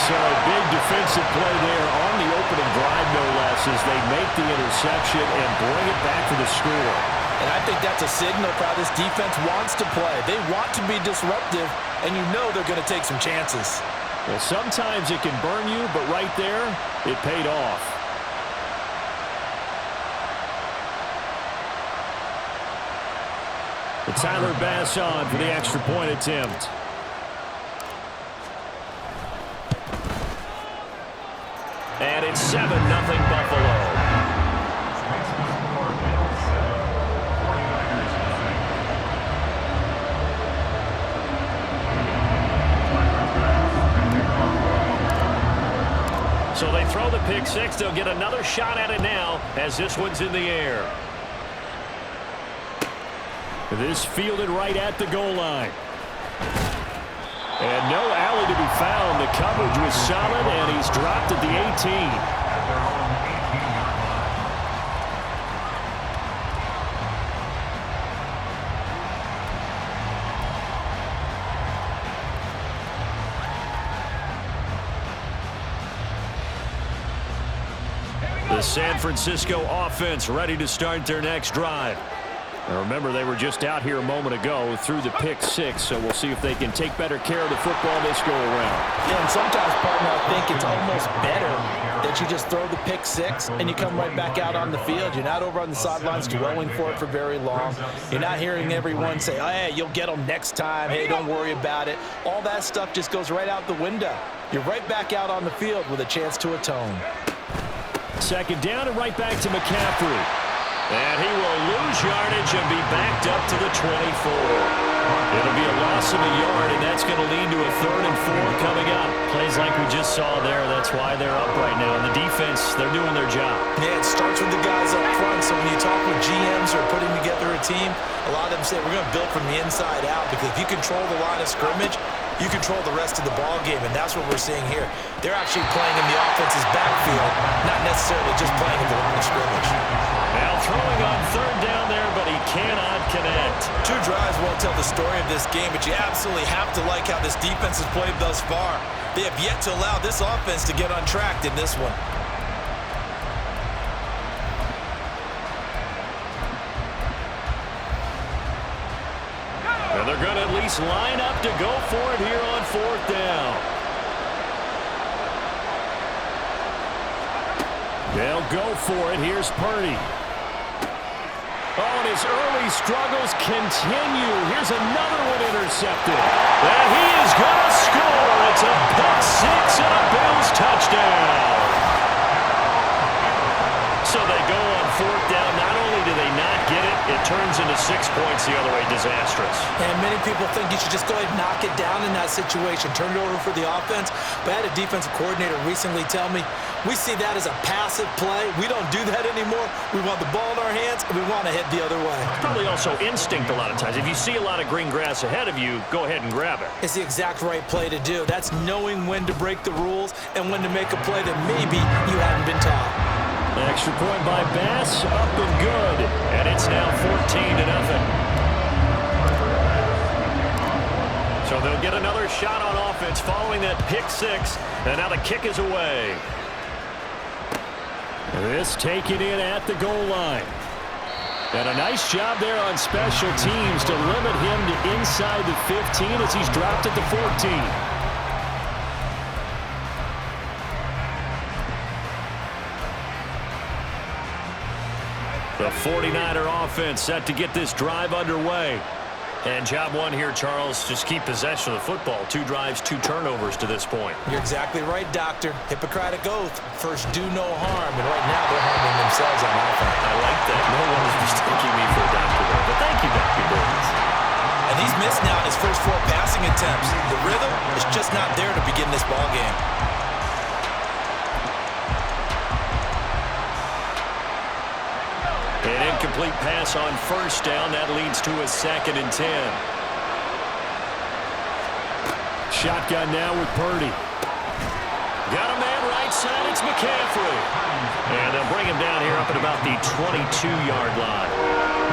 So a big defensive play there on the opening drive, no less, as they make the interception and bring it back to the score. And I think that's a signal for how this defense wants to play. They want to be disruptive, and you know they're going to take some chances. Well, sometimes it can burn you, but right there, it paid off. The Tyler Bass on for the extra point attempt. And it's 7-0 Buffalo. So they throw the pick six. They'll get another shot at it now as this one's in the air. This fielded right at the goal line. And no alley to be found. The coverage was solid, and he's dropped at the 18. The San Francisco offense ready to start their next drive. Now remember, they were just out here a moment ago through the pick six, so we'll see if they can take better care of the football this go around. Yeah, and sometimes, partner, I think it's almost better that you just throw the pick six and you come right back out on the field. You're not over on the sidelines dwelling for it for very long. You're not hearing everyone say, oh, hey, you'll get them next time. Hey, don't worry about it. All that stuff just goes right out the window. You're right back out on the field with a chance to atone. Second down and right back to McCaffrey. And he will lose yardage and be backed up to the 24. It'll be a loss of a yard, and that's going to lead to a 3rd and 4 coming up. Plays like we just saw there. That's why they're up right now. And the defense, they're doing their job. Yeah, it starts with the guys up front. So when you talk with GMs or putting together a team, a lot of them say we're going to build from the inside out, because if you control the line of scrimmage, you control the rest of the ball game, and that's what we're seeing here. They're actually playing in the offense's backfield, not necessarily just playing in the line of scrimmage. Now throwing on 3rd down there, but he cannot connect. 2 drives won't tell the story of this game, but you absolutely have to like how this defense has played thus far. They have yet to allow this offense to get untracked in this one. And they're going to at least line up to go for it here on 4th down. They'll go for it. Here's Purdy. Oh, and his early struggles continue. Here's another one intercepted. And he is going to score. It's a pick six and a Bills touchdown. So they go on 4th down. Not only do they not get it, it turns into 6 points the other way. Disastrous. And many people think you should just go ahead and knock it down in that situation. Turn it over for the offense. But I had a defensive coordinator recently tell me, we see that as a passive play. We don't do that anymore. We want the ball in our hands, and we want to head the other way. Probably also instinct a lot of times. If you see a lot of green grass ahead of you, go ahead and grab it. It's the exact right play to do. That's knowing when to break the rules and when to make a play that maybe you hadn't been taught. Extra point by Bass, up and good. And it's now 14-0. So they'll get another shot on offense following that pick six. And now the kick is away. This taken in at the goal line. And a nice job there on special teams to limit him to inside the 15 as he's dropped at the 14. The 49er offense set to get this drive underway. And job one here, Charles, just keep possession of the football. 2 drives, 2 turnovers to this point. You're exactly right, Doctor. Hippocratic oath. First, do no harm. And right now, they're harming themselves on offense. I like that. No one is mistaking me for a doctor there. But thank you, Dr. Burns. And he's missed now in his first 4 passing attempts. The rhythm is just not there to begin this ball game. An incomplete pass on 1st down. That leads to a 2nd and 10. Shotgun now with Purdy. Got a man right set. It's McCaffrey. And they'll bring him down here up at about the 22-yard line.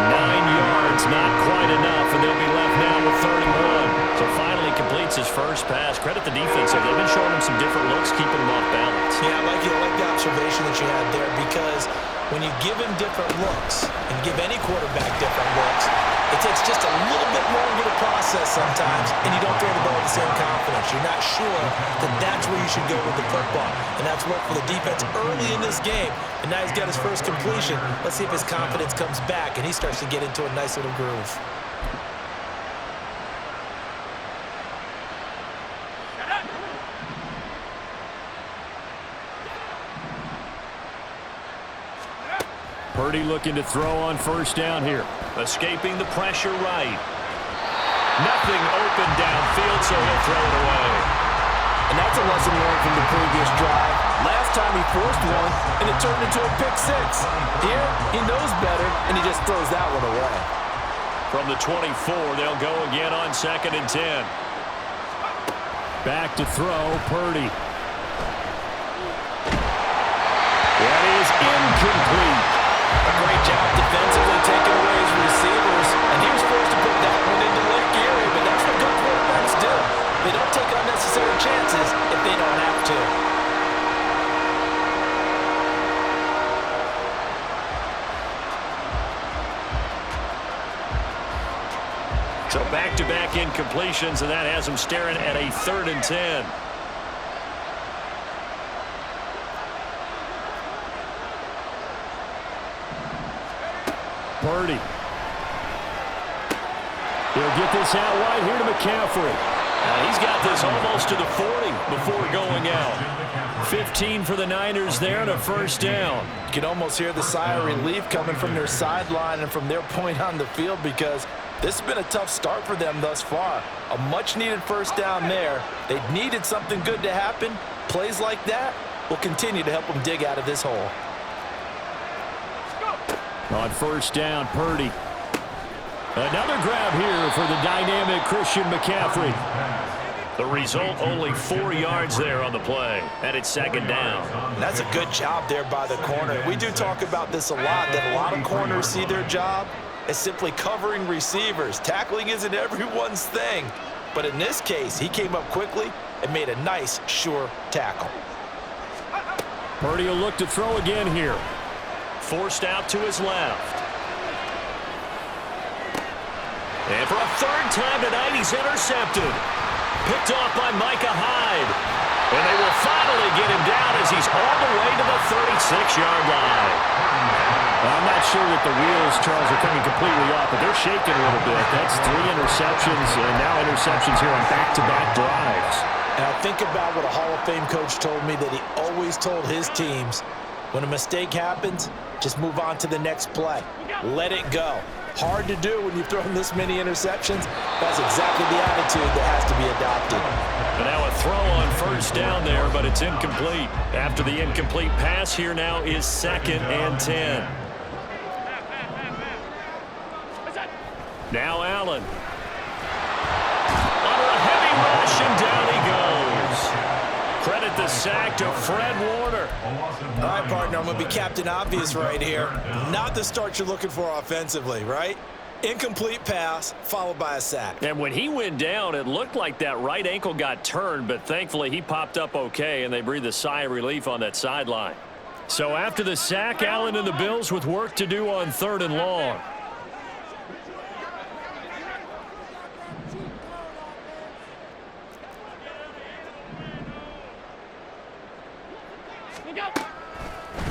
9 yards, not quite enough, and they'll be left now with 31. So finally completes his first pass. Credit the defense. They've been showing him some different looks, keeping him off balance. Yeah, I like the observation that you had there, because when you give him different looks and give any quarterback different looks, it takes just a little bit longer to process sometimes, and you don't throw the ball with the same confidence. You're not sure that that's where you should go with the football. And that's worked for the defense early in this game. And now he's got his first completion. Let's see if his confidence comes back and he starts to get into a nice little groove. Purdy looking to throw on first down here. Escaping the pressure right. Nothing open downfield, so he'll throw it away. And that's a lesson learned from the previous drive. Last time he forced one, and it turned into a pick six. Here, he knows better, and he just throws that one away. From the 24, they'll go again on 2nd and 10. Back to throw, Purdy. That is incomplete. A great job defensively taking away his receivers, and he was forced to put that one into Lake Erie, but that's what good quarterbacks do. They don't take unnecessary chances if they don't have to. So back-to-back incompletions, and that has him staring at a 3rd and 10. Purdy. He'll get this out wide here to McCaffrey. He's got this almost to the 40 before going out. 15 for the Niners there and a first down. You can almost hear the sigh of relief coming from their sideline and from their point on the field, because this has been a tough start for them thus far. A much-needed first down there. They needed something good to happen. Plays like that will continue to help them dig out of this hole. On first down, Purdy. Another grab here for the dynamic Christian McCaffrey. The result, only 4 yards there on the play, and it's 2nd down. That's a good job there by the corner. We do talk about this a lot, that a lot of corners see their job as simply covering receivers. Tackling isn't everyone's thing. But in this case, he came up quickly and made a nice, sure tackle. Purdy will look to throw again here. Forced out to his left. And for a 3rd time tonight, he's intercepted. Picked off by Micah Hyde. And they will finally get him down as he's all the way to the 36-yard line. I'm not sure that the wheels, Charles, are coming completely off, but they're shaking a little bit. That's 3 interceptions, and now interceptions here on back-to-back drives. And I think about what a Hall of Fame coach told me that he always told his teams, when a mistake happens, just move on to the next play. Let it go. Hard to do when you've thrown this many interceptions. That's exactly the attitude that has to be adopted. And now a throw on first down there, but it's incomplete. After the incomplete pass, here now is 2nd and 10. Now Allen. Under a heavy rush, and down he goes. Credit the sack to Fred Warner. All right, partner, I'm going to be Captain Obvious right here. Not the start you're looking for offensively, right? Incomplete pass, followed by a sack. And when he went down, it looked like that right ankle got turned, but thankfully he popped up okay, and they breathed a sigh of relief on that sideline. So after the sack, Allen and the Bills with work to do on 3rd and long.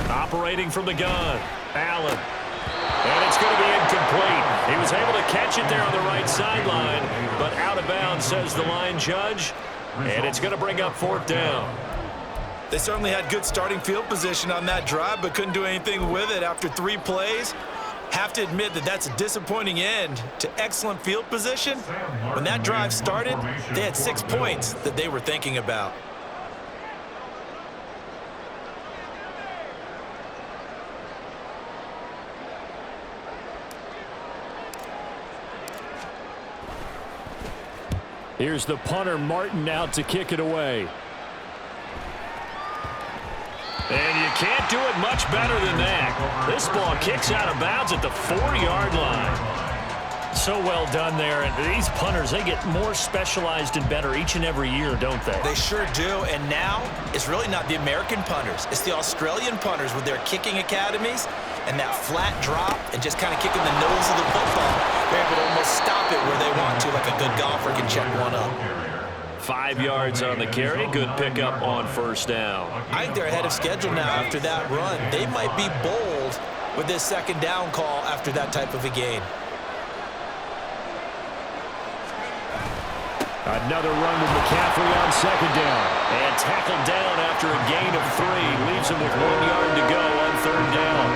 Operating from the gun, Allen. And it's going to be incomplete. He was able to catch it there on the right sideline, but out of bounds, says the line judge. And it's going to bring up 4th down. They certainly had good starting field position on that drive, but couldn't do anything with it after 3 plays. Have to admit that that's a disappointing end to excellent field position. When that drive started, they had 6 points that they were thinking about. Here's the punter, Martin, out to kick it away. And you can't do it much better than that. This ball kicks out of bounds at the 4-yard line. So well done there. And these punters, they get more specialized and better each and every year, don't they? They sure do. And now, it's really not the American punters. It's the Australian punters with their kicking academies and that flat drop and just kind of kicking the nose of the football. They're able to almost stop it where they want to, like a good golfer can check one up. 5 yards on the carry. Good pickup on first down. I think they're ahead of schedule now after that run. They might be bold with this second down call after that type of a gain. Another run with McCaffrey on second down. And tackled down after a gain of 3. Leaves him with 1 yard to go on third down.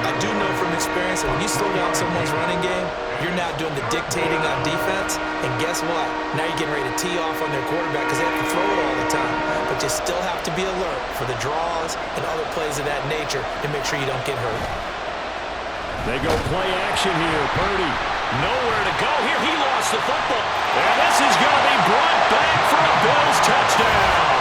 I do know from experience that when you slow down someone's running game, you're now doing the dictating on defense. And guess what? Now you're getting ready to tee off on their quarterback because they have to throw it all the time. But you still have to be alert for the draws and other plays of that nature to make sure you don't get hurt. They go play action here. Purdy. Nowhere to go here. He lost the football. And this is going to be brought back for a Bills touchdown.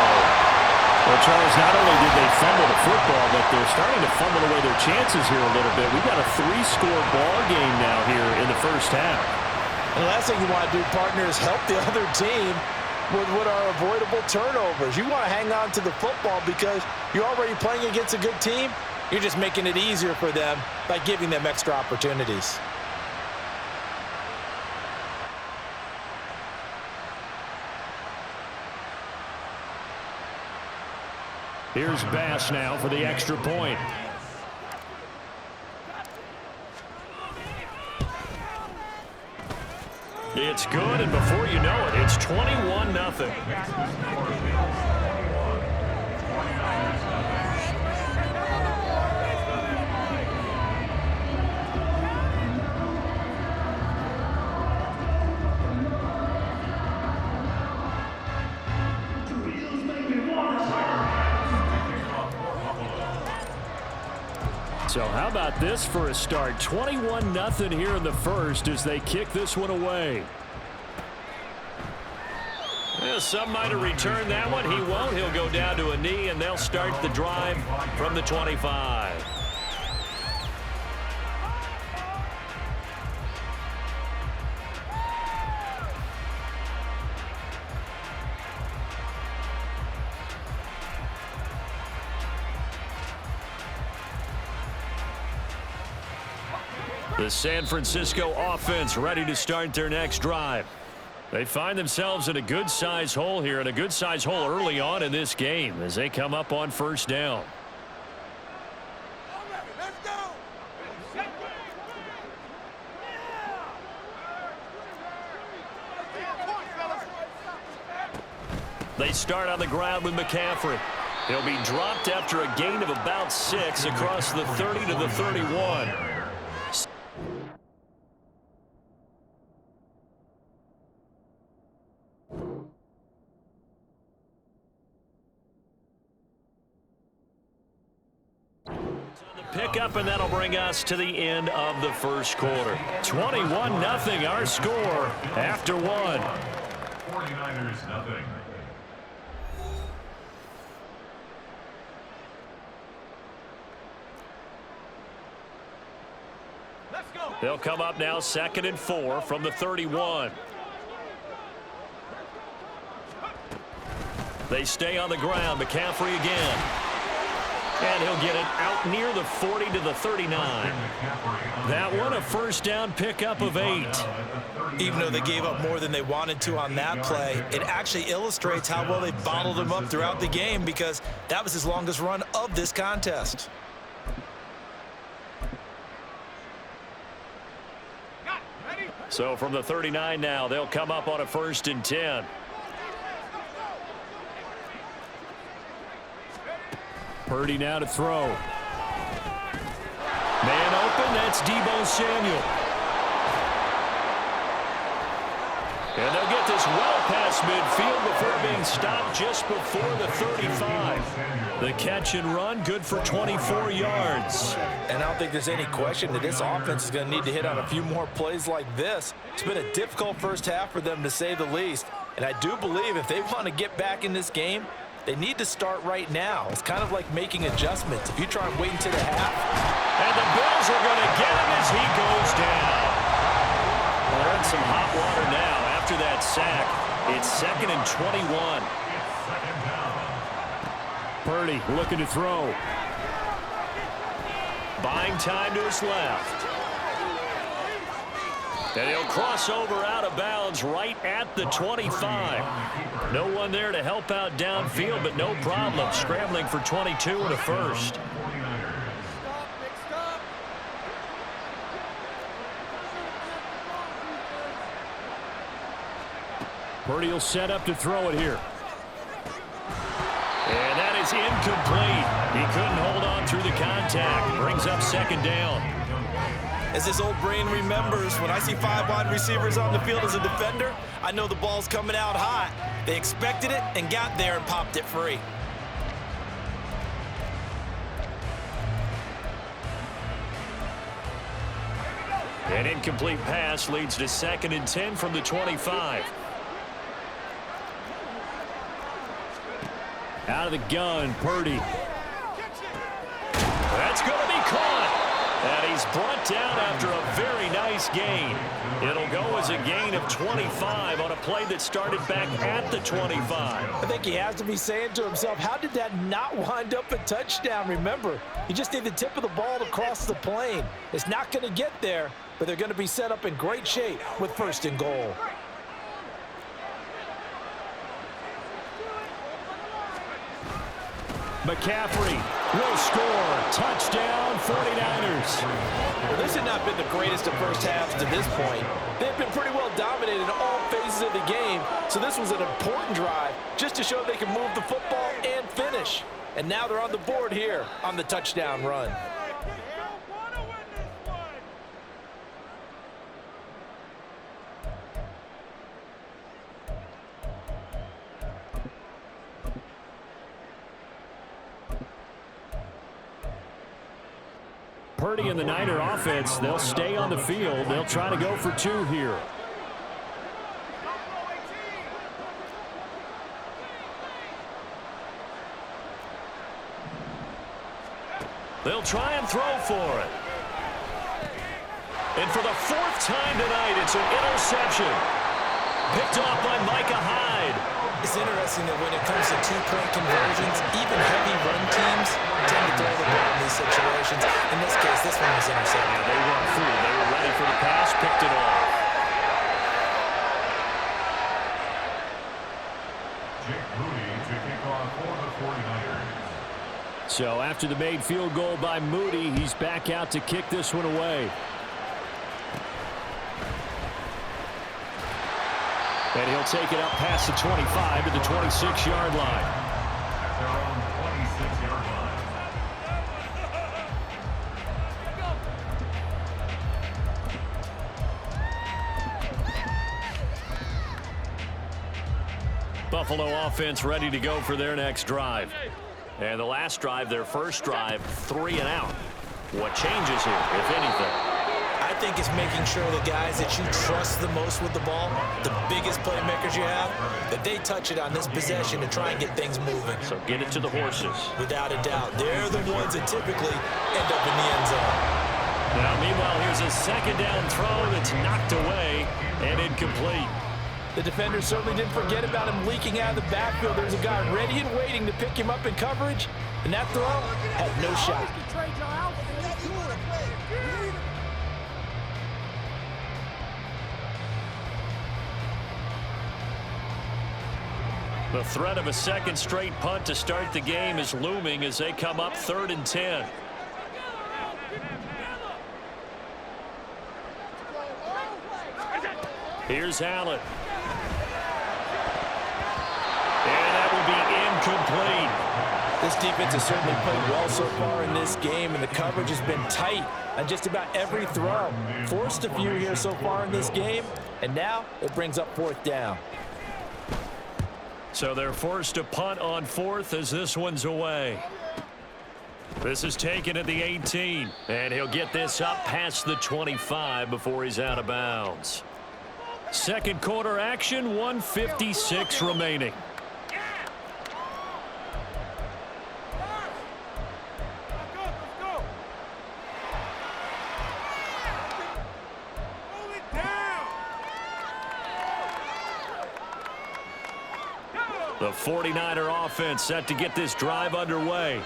Well, Charles, not only did they fumble the football, but they're starting to fumble away their chances here a little bit. We've got a 3-score ball game now here in the first half. And the last thing you want to do, partner, is help the other team with what are avoidable turnovers. You want to hang on to the football because you're already playing against a good team. You're just making it easier for them by giving them extra opportunities. Here's Bass now for the extra point. It's good, and before you know it, it's 21-0. So how about this for a start? 21-0 here in the first as they kick this one away. Well, some might have returned that one. He won't. He'll go down to a knee, and they'll start the drive from the 25. The San Francisco offense ready to start their next drive. They find themselves in a good-sized hole here, and a good-sized hole early on in this game as they come up on first down. They start on the ground with McCaffrey. He'll be dropped after a gain of about 6 across the 30 to the 31. Pick up, and that'll bring us to the end of the first quarter. 21-0 our score after 1. 49ers nothing. They'll come up now 2nd and 4 from the 31. They stay on the ground. McCaffrey again. And he'll get it out near the 40 to the 39. That one a first down pickup of 8. Even though they gave up more than they wanted to on that play, it actually illustrates how well they bottled him up throughout the game because that was his longest run of this contest. So from the 39 now, they'll come up on a 1st and 10. Purdy now to throw. Man open, that's Deebo Samuel. And they'll get this well past midfield before being stopped just before the 35. The catch and run, good for 24 yards. And I don't think there's any question that this offense is going to need to hit on a few more plays like this. It's been a difficult first half for them, to say the least. And I do believe if they want to get back in this game, They need to start right now. It's kind of like making adjustments. If you try and wait until the half. And the Bills are going to get him as he goes down. Well, they're in some hot water now after that sack. It's 2nd and 21. Purdy looking to throw. Buying time to his left. And he'll cross over out of bounds right at the 25. No one there to help out downfield, but no problem. Scrambling for 22 and a first. Purdy will set up to throw it here. And that is incomplete. He couldn't hold on through the contact. Brings up 2nd down. As his old brain remembers, when I see 5 wide receivers on the field as a defender, I know the ball's coming out hot. They expected it and got there and popped it free. An incomplete pass leads to 2nd and 10 from the 25. Out of the gun, Purdy. That's going to be caught. And he's brought down after a very nice gain. It'll go as a gain of 25 on a play that started back at the 25. I think he has to be saying to himself, how did that not wind up a touchdown? Remember, you just need the tip of the ball to cross the plane. It's not going to get there, but they're going to be set up in great shape with 1st and goal. McCaffrey will score. Touchdown, 49ers. Well, this had not been the greatest of first halves to this point. They've been pretty well dominated in all phases of the game, so this was an important drive just to show they can move the football and finish. And now they're on the board here on the touchdown run. Purdy and the Niner offense, they'll stay on the field. They'll try to go for 2 here. They'll try and throw for it. And for the 4th time tonight, it's an interception. Picked off by Micah Hyde. It's interesting that when it comes to 2-point conversions, even heavy run teams tend to throw the ball in these situations. In this case, this one was intercepted. Yeah, they weren't fooled. They were ready for the pass, picked it off. Jake Moody to kick off for the 49ers. So after the made field goal by Moody, he's back out to kick this one away. And he'll take it up past the 25 to the 26-yard line. At their own 26-yard line. Buffalo offense ready to go for their next drive. And the last drive, their first drive, 3 and out. What changes here, if anything? I think it's making sure the guys that you trust the most with the ball, the biggest playmakers you have, that they touch it on this possession to try and get things moving. So get it to the horses. Without a doubt. They're the ones that typically end up in the end zone. Now, meanwhile, here's a 2nd down throw that's knocked away and incomplete. The defender certainly didn't forget about him leaking out of the backfield. There's a guy ready and waiting to pick him up in coverage, and that throw had no shot. The threat of a 2nd straight punt to start the game is looming as they come up 3rd and 10. Here's Allen. And that will be incomplete. This defense has certainly played well so far in this game, and the coverage has been tight on just about every throw. Forced a few here so far in this game, and now it brings up 4th down. So they're forced to punt on 4th as this one's away. This is taken at the 18, and he'll get this up past the 25 before he's out of bounds. 2nd quarter action, 1:56 remaining. The 49er offense set to get this drive underway.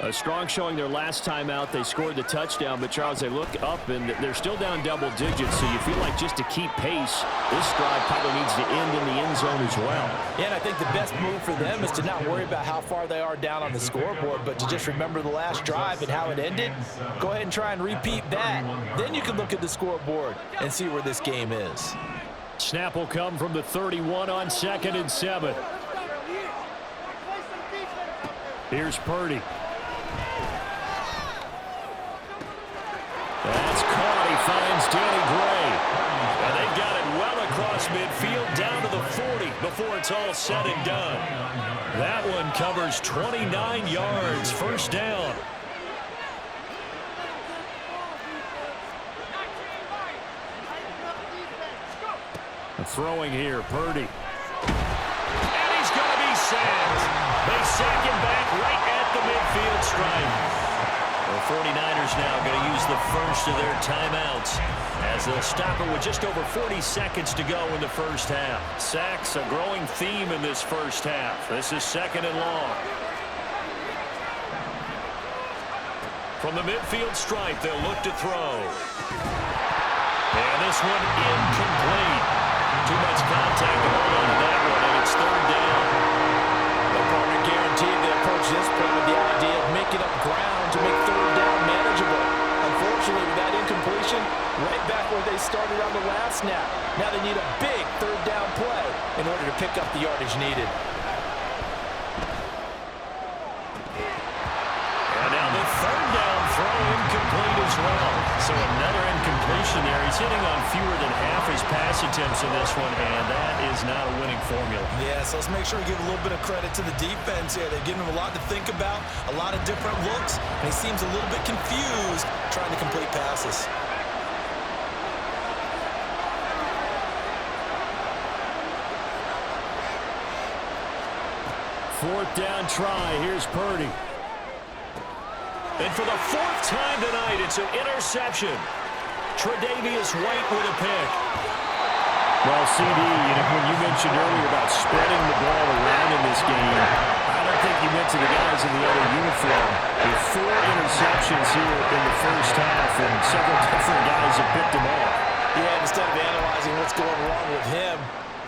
A strong showing their last time out. They scored the touchdown, but Charles, they look up and they're still down double digits, so you feel like just to keep pace, this drive probably needs to end in the end zone as well. Yeah, and I think the best move for them is to not worry about how far they are down on the scoreboard, but to just remember the last drive and how it ended. Go ahead and try and repeat that. Then you can look at the scoreboard and see where this game is. Snap will come from the 31 on 2nd and 7. Here's Purdy. That's caught. He finds Danny Gray. And they've got it well across midfield down to the 40 before it's all said and done. That one covers 29 yards. First down. Throwing here, Purdy. And he's going to be sacked. They sack him back right at the midfield stripe. The 49ers now going to use the first of their timeouts as they'll stop it with just over 40 seconds to go in the first half. Sacks, a growing theme in this first half. This is 2nd and long. From the midfield stripe, they'll look to throw. And this one incomplete. Too much contact to hold on to that one, and it's 3rd down. The partner guaranteed they approach this play with the idea of making up ground to make 3rd down manageable. Unfortunately, with that incompletion, right back where they started on the last snap. Now they need a big 3rd down play in order to pick up the yardage needed. And now the 3rd down throw incomplete as well. So another incompletion there. He's hitting on fewer than half his pass attempts in this one, and that is not a winning formula. Yeah, so let's make sure we give a little bit of credit to the defense here. They're giving him a lot to think about, a lot of different looks, and he seems a little bit confused trying to complete passes. Fourth down try. Here's Purdy. And for the 4th time tonight, it's an interception. Tre'Davious White with a pick. Well, CD, when you mentioned earlier about spreading the ball around in this game, I don't think you meant to the guys in the other uniform. With 4 interceptions here in the first half, and several different guys have picked them off. Yeah, instead of analyzing what's going wrong with him,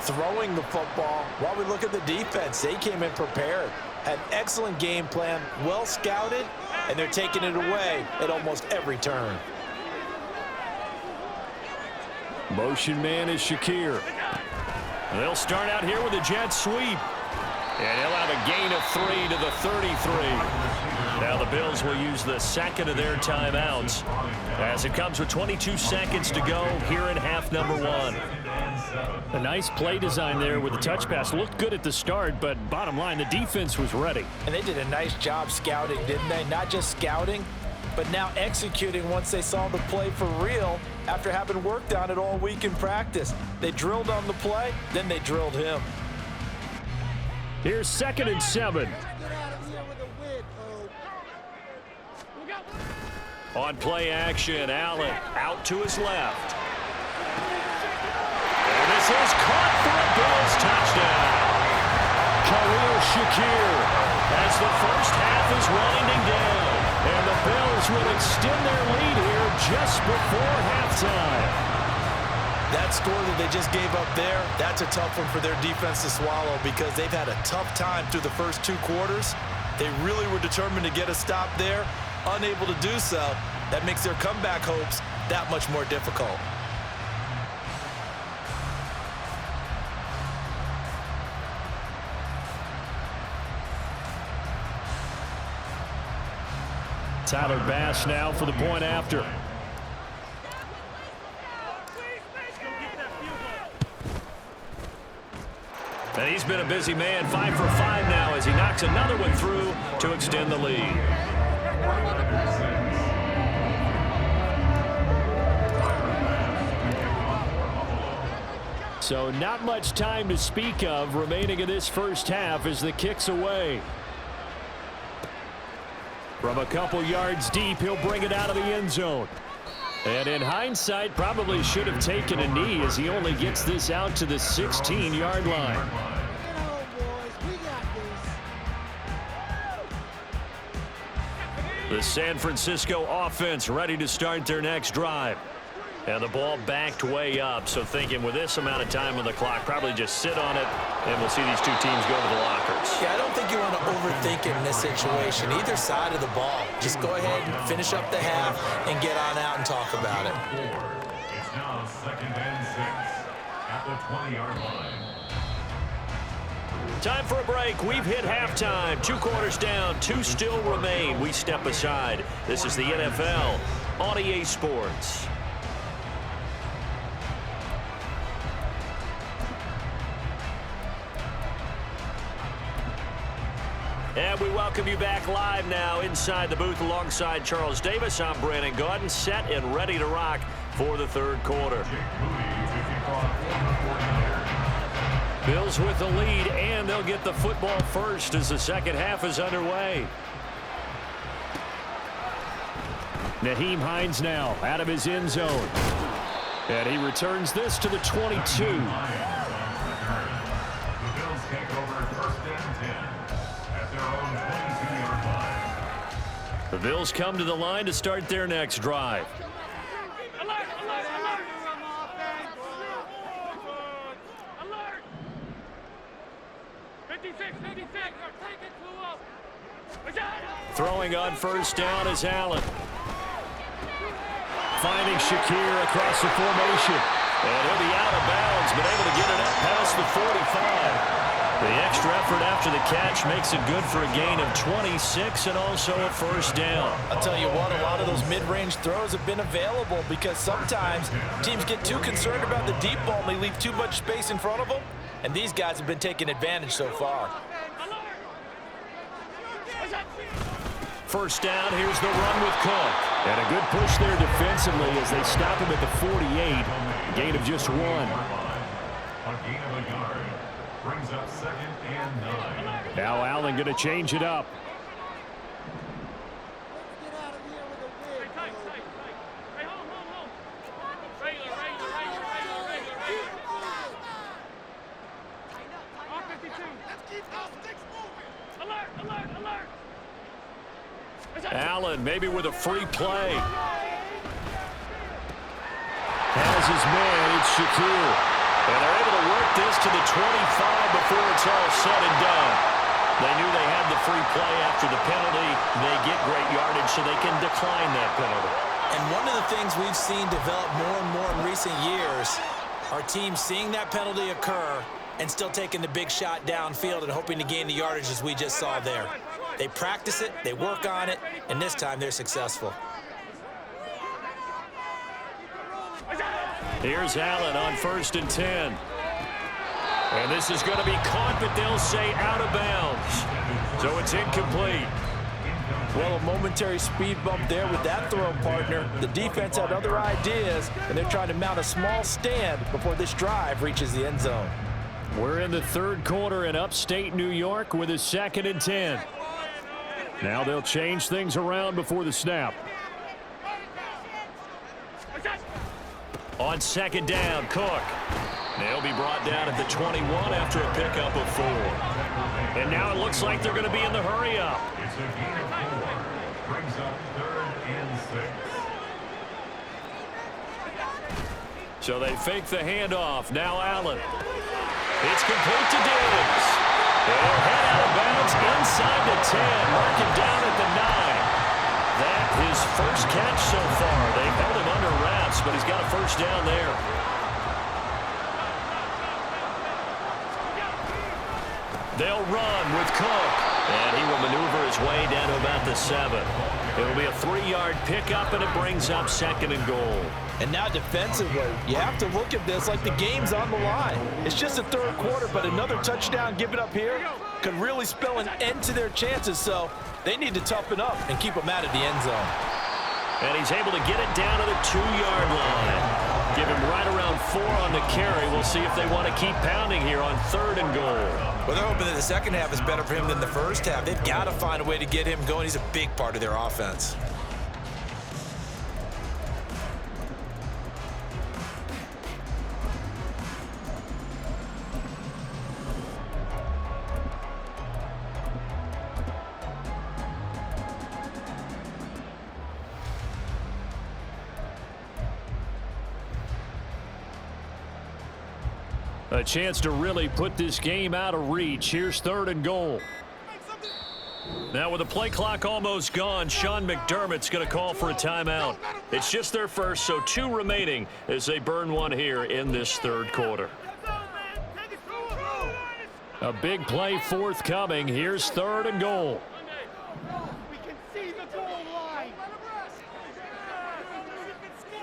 throwing the football, while we look at the defense, they came in prepared. Had an excellent game plan, well scouted, and they're taking it away at almost every turn. Motion man is Shakir. They'll start out here with a jet sweep. And he'll have a gain of 3 to the 33. Now the Bills will use the 2nd of their timeouts as it comes with 22 seconds to go here in half number 1. A nice play design there with the touch pass. Looked good at the start, but bottom line, the defense was ready. And they did a nice job scouting, didn't they? Not just scouting, but now executing once they saw the play for real after having worked on it all week in practice. They drilled on the play, then they drilled him. Here's 2nd and 7. On play action, Allen out to his left. And this is caught for a Bills touchdown. Khalil Shakir as the first half is winding down. And the Bills will extend their lead here just before halftime. That score that they just gave up there, that's a tough one for their defense to swallow because they've had a tough time through the first 2 quarters. They really were determined to get a stop there, unable to do so. That makes their comeback hopes that much more difficult. Tyler Bass now for the point after. And he's been a busy man, 5 for 5 now as he knocks another one through to extend the lead. So not much time to speak of remaining in this first half as the kick's away. From a couple yards deep, he'll bring it out of the end zone. And in hindsight, probably should have taken a knee as he only gets this out to the 16-yard line. The San Francisco offense ready to start their next drive. And the ball backed way up, so thinking with this amount of time on the clock, probably just sit on it, and we'll see these two teams go to the lockers. Yeah, I don't think you want to overthink it in this situation. Either side of the ball. Just go ahead and finish up the half and get on out and talk about it. It's now 2nd and 6 at the 20-yard line. Time for a break. We've hit halftime. 2 quarters down. 2 still remain. We step aside. This is the NFL on EA Sports. And we welcome you back live now inside the booth alongside Charles Davis. I'm Brandon Gaudin, set and ready to rock for the third quarter. Bills with the lead, and they'll get the football first as the second half is underway. Nyheim Hines now out of his end zone. And he returns this to the 22. The Bills take over 1st and 10 at their own 22-yard line. The Bills come to the line to start their next drive. Alert! Alert! Alert! Alert! 56! 56! Take it to up! Throwing on first down is Allen. Finding Shakir across the formation. And he'll be out of bounds, but able to get it up past the 45. The extra effort after the catch makes it good for a gain of 26 and also a first down. I'll tell you what, a lot of those mid-range throws have been available because sometimes teams get too concerned about the deep ball and they leave too much space in front of them. And these guys have been taking advantage so far. First down, here's the run with Cook. And a good push there defensively as they stop him at the 48. Gain of just 1. A gain of a yard brings up 2nd and 9. Now Allen going to change it up. Allen maybe with a free play. Has his man, it's Shakir. And they're able to work this to the 25 before it's all said and done. They knew they had the free play after the penalty. They get great yardage so they can decline that penalty. And one of the things we've seen develop more and more in recent years are teams seeing that penalty occur and still taking the big shot downfield and hoping to gain the yardage as we just saw there. They practice it, they work on it, and this time they're successful. Here's Allen on 1st and 10. And this is going to be caught, but they'll say out of bounds. So it's incomplete. Well, a momentary speed bump there with that throw, partner. The defense had other ideas, and they're trying to mount a small stand before this drive reaches the end zone. We're in the third quarter in upstate New York with a 2nd and 10. Now they'll change things around before the snap. On 2nd down, Cook. They'll be brought down at the 21 after a pickup of 4. And now it looks like they're going to be in the hurry up. It's a gain of 4. Brings up 3rd and 6. So they fake the handoff. Now Allen. It's complete to Diggs. They'll head out of bounds inside the 10. Mark him down at the 9. That his first catch so far. They've held him under wraps, but he's got a first down there. They'll run with Cook. And he will maneuver his way down to about the 7. It'll be a 3-yard pickup, and it brings up 2nd and goal. And now defensively, you have to look at this like the game's on the line. It's just the third quarter, but another touchdown given up here could really spell an end to their chances. So they need to toughen up and keep them out of the end zone. And he's able to get it down to the 2-yard line. Give him right around 4 on the carry. We'll see if they want to keep pounding here on 3rd and goal. Well, they're hoping that the second half is better for him than the first half. They've got to find a way to get him going. He's a big part of their offense. A chance to really put this game out of reach. Here's 3rd and goal. Now with the play clock almost gone, Sean McDermott's going to call for a timeout. It's just their first, so 2 remaining as they burn one here in this 3rd quarter. A big play forthcoming. Here's 3rd and goal. We can see the goal line.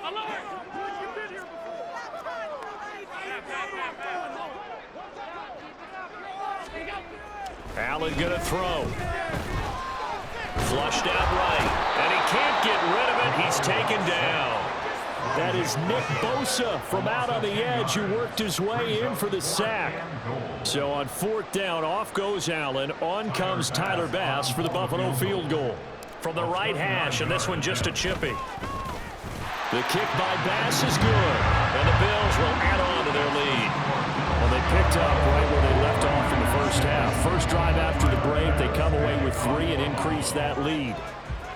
Alert! You've been here before. Allen going to throw. Flushed out right, and he can't get rid of it. He's taken down. That is Nick Bosa from out on the edge who worked his way in for the sack. So on 4th down, off goes Allen. On comes Tyler Bass for the Buffalo field goal. From the right hash, and this one just a chippy. The kick by Bass is good, and the Bills will add on to their lead. Well, they picked up right where they left off in the first half. First drive after the break, they come away with 3 and increase that lead.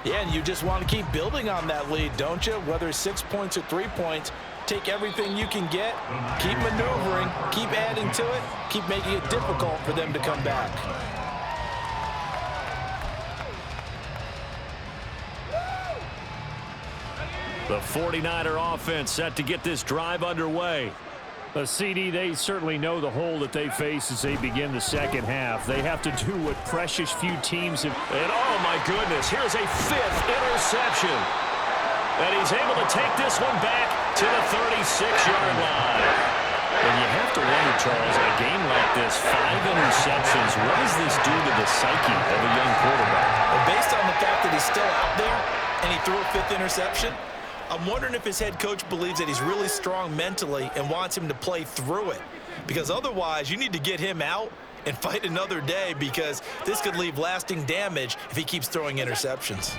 Yeah, and you just want to keep building on that lead, don't you? Whether it's 6 points or 3 points, take everything you can get, keep maneuvering, keep adding to it, keep making it difficult for them to come back. The 49er offense set to get this drive underway. A CD, they certainly know the hole that they face as they begin the second half. They have to do what precious few teams have. And oh my goodness, here's a 5th interception. And he's able to take this one back to the 36-yard line. And you have to wonder, Charles, in a game like this, 5 interceptions, what does this do to the psyche of a young quarterback? Well, based on the fact that he's still out there and he threw a 5th interception, I'm wondering if his head coach believes that he's really strong mentally and wants him to play through it. Because otherwise, you need to get him out and fight another day, because this could leave lasting damage if he keeps throwing interceptions.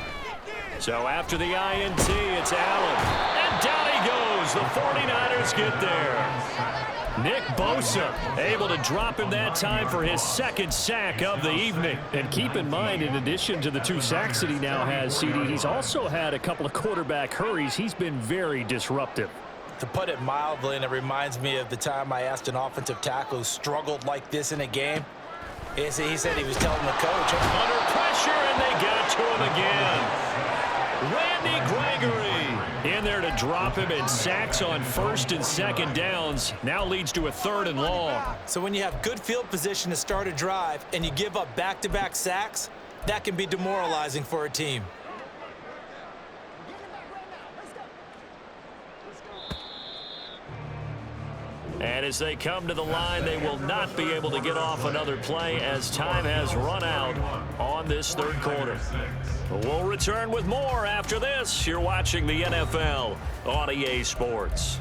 So after the INT, it's Allen. And down he goes. The 49ers get there. Nick Bosa able to drop him that time for his 2nd sack of the evening. And keep in mind, in addition to the 2 sacks that he now has, CD, he's also had a couple of quarterback hurries. He's been very disruptive. To put it mildly, and it reminds me of the time I asked an offensive tackle who struggled like this in a game. He said he was telling the coach, under pressure, and they got to him again. Randy Gregory in there to drop him, and sacks on 1st and 2nd downs now leads to a 3rd and long. So when you have good field position to start a drive and you give up back-to-back sacks, that can be demoralizing for a team. And as they come to the line, they will not be able to get off another play as time has run out on this 3rd quarter. We'll return with more after this. You're watching the NFL on EA Sports.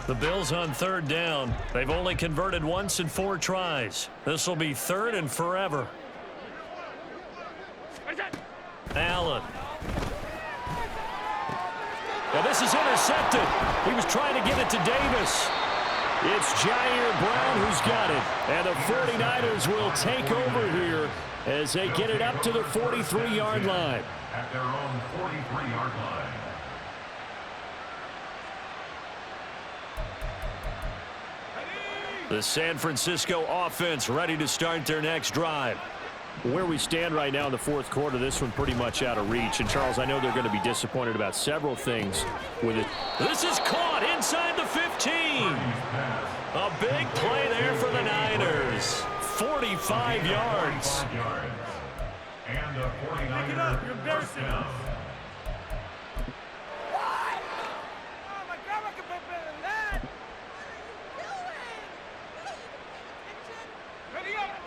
The Bills on 3rd down. They've only converted once in 4 tries. This will be 3rd and forever. Allen. Now this is intercepted. He was trying to get it to Davis. It's Jair Brown who's got it. And the 49ers will take over here as they get it up to the 43-yard line. At their own 43-yard line. The San Francisco offense ready to start their next drive. Where we stand right now in the 4th quarter, this one pretty much out of reach. And, Charles, I know they're going to be disappointed about several things with it. This is caught inside the 15. A big play there for the Niners. 45 yards. And a 49er first down.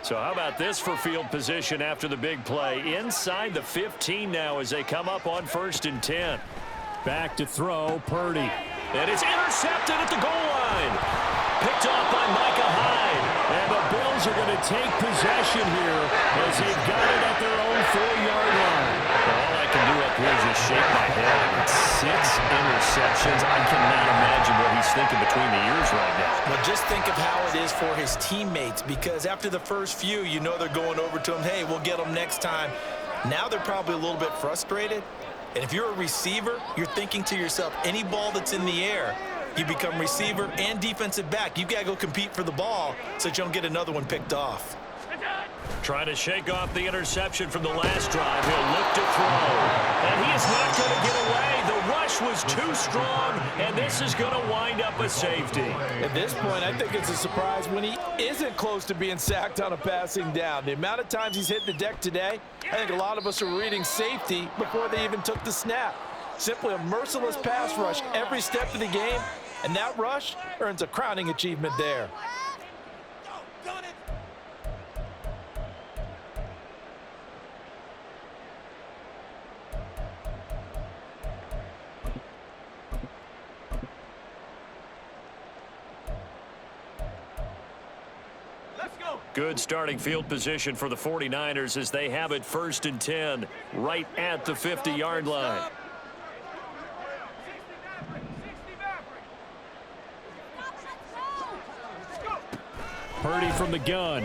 So how about this for field position after the big play? Inside the 15 now as they come up on 1st and 10. Back to throw, Purdy. And it's intercepted at the goal line. Picked off by Micah Hyde. And the Bills are going to take possession here as they've got it at their own 4-yard line. All I can do up here is to shake my head. 6 interceptions. I cannot imagine what he's thinking between the ears right now. Well, just think of how it is for his teammates, because after the first few, you know they're going over to him, hey, we'll get them next time. Now they're probably a little bit frustrated. And if you're a receiver, you're thinking to yourself, any ball that's in the air, you become receiver and defensive back. You got to go compete for the ball so that you don't get another one picked off. Trying to shake off the interception from the last drive. He'll look to throw. And he is not going to get away. The rush was too strong, and this is going to wind up a safety. At this point, I think it's a surprise when he isn't close to being sacked on a passing down. The amount of times he's hit the deck today, I think a lot of us are reading safety before they even took the snap. Simply a merciless pass rush every step of the game, and that rush earns a crowning achievement there. Good starting field position for the 49ers as they have it 1st and 10 right at the 50-yard line. Purdy from the gun.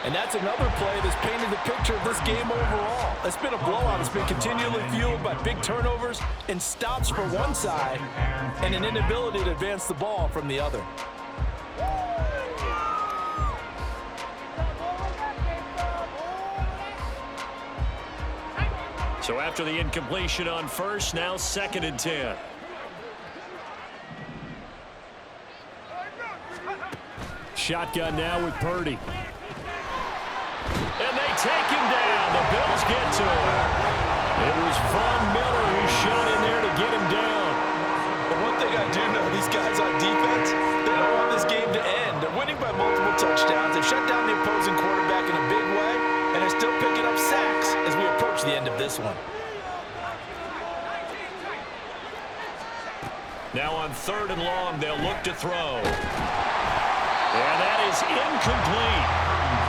And that's another play that's painted the picture of this game overall. It's been a blowout. It's been continually fueled by big turnovers and stops for one side and an inability to advance the ball from the other. So after the incompletion on 1st, now 2nd and 10. Shotgun now with Purdy. And they take him down. The Bills get to him. It was Von Miller who shot in there to get him down. But one thing I do know, these guys on defense, they don't want this game to end. They're winning by multiple touchdowns. They've shut down the opposing quarterback in a big way, and they're still picking up sacks as we approach the end of this one. Now on 3rd and long, they'll look to throw. And that is incomplete.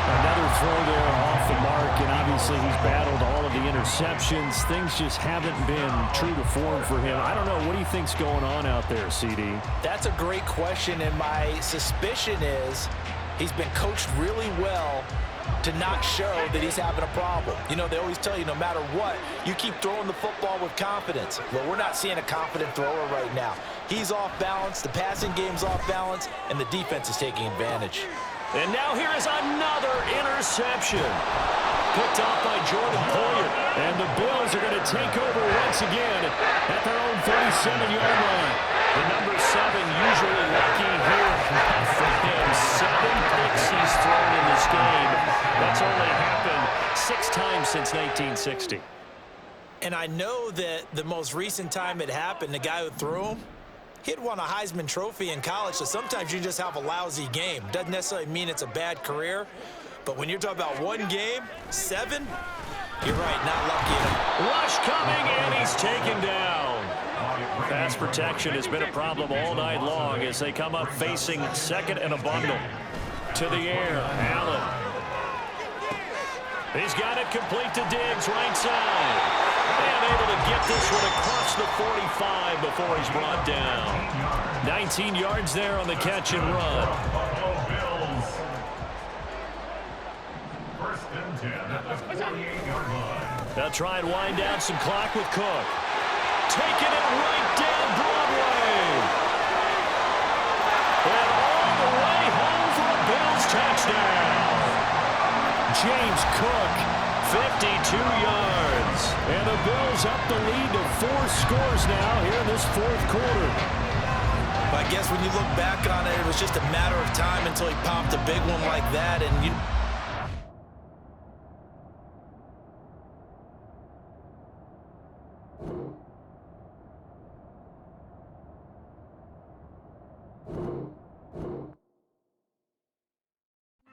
Another throw there off the mark, and obviously he's battled all of the interceptions. Things just haven't been true to form for him. I don't know. What do you think's going on out there, CD? That's a great question, and my suspicion is he's been coached really well to not show that he's having a problem. You know, they always tell you no matter what, you keep throwing the football with confidence. Well, we're not seeing a confident thrower right now. He's off balance, the passing game's off balance, and the defense is taking advantage. And now here is another interception. Picked off by Jordan Poyer. And the Bills are going to take over once again at their own 37-yard line. The number 7 usually lucky here for him. 7 picks he's thrown in this game. That's only happened 6 times since 1960. And I know that the most recent time it happened, the guy who threw him, he'd won a Heisman Trophy in college, so sometimes you just have a lousy game. Doesn't necessarily mean it's a bad career, but when you're talking about one game, 7, you're right, not lucky at all. Rush coming, and he's taken down. Pass protection has been a problem all night long as they come up facing 2nd and a bundle. To the air, Allen. He's got it complete to Diggs, right side. And able to get this one across the 45 before he's brought down. 19 yards there on the catch and run. First and 10 at the 48-yard line. They'll try and wind down some clock with Cook. Taking it right down Broadway. And all the way home for a Bills touchdown. James Cook, 52 yards. And the Bills up the lead to 4 scores now here in this 4th quarter. I guess when you look back on it, it was just a matter of time until he popped a big one like that. And